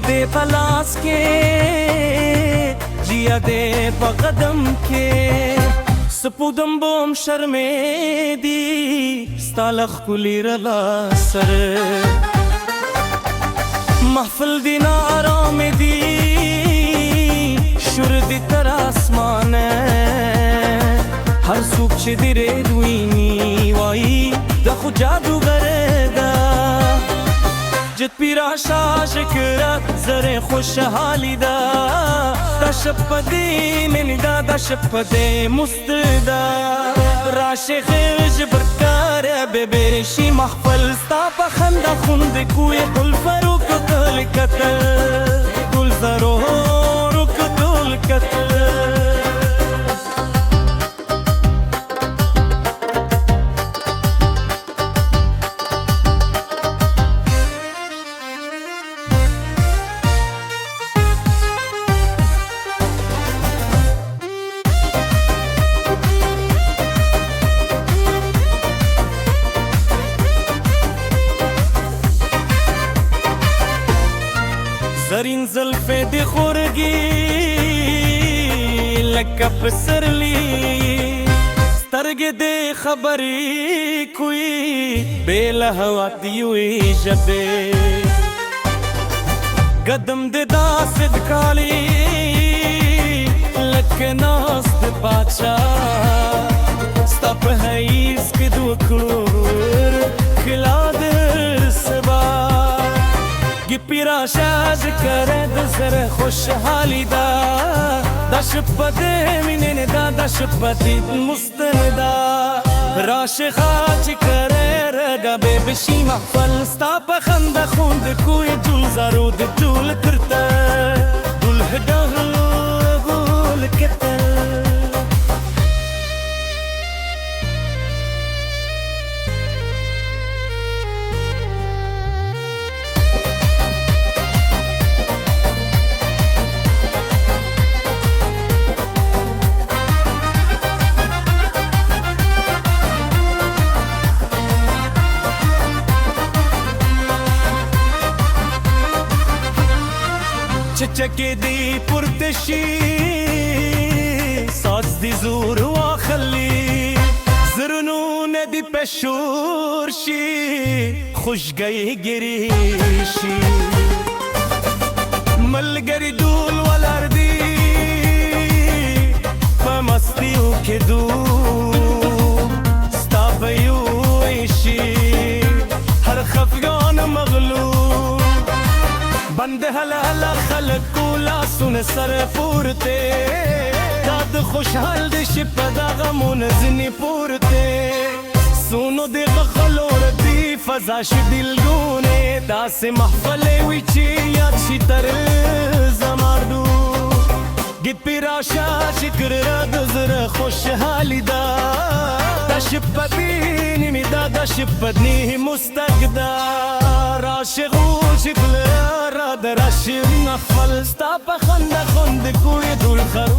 दे पलास के जिया दे बकदम के सपुदम बोम शर्मे दी स्तालख कुली रला सर महफिल दिना आराम दी शुर दी तर आसमान हर सुख दिरे दुईनी वाई दखु जादूगरदा جت پیراشا شکرات زره خوشحالی دا شپدی من دا شپدی مستدا راشه خیش برکار ببرشی محفل ستا پا خنده خونده کوی گل فروک دل کتل گل ضرورک دل کتل زرین زلفے دی خورگی لکا پسرلی سترگ دی خبری کوئی بیلا ہوا دیوی جبے قدم دی دا صدقالی لکا ناس دی باچا ستا پہیس کی دو کلور کھلا در سبا پیراشا ذکره د زره خوشحالی دا شپده مینه دا شپدی مستندا راشخا چی کره رگا بشی محفل ستا پا خنده خوند کوی جول زارود جول کرتا دول هدغ گول کتل چچکی دی پرتشی ساز دی زور واخلی زرنون دی پشورشی خوشگئی گریشی ملگری دول والردی پمستیو که دو ستابیو ایشی هر خفگان مغلوب بند هلا خلق کولا سن سر پورتے داد خوشحال دی شپدا غمون زنی پورتے سونو دی غخلور دی فضاش دلگونے دا سے محفل ویچی یاد شی تر زماردو گید پیراشا شکر رد زر خوشحالی دا شپدی نیمی دا شپدنی مستقدا راشقو شکل راد راشق نخفل ستا پا خنده خونده کوی دول خرو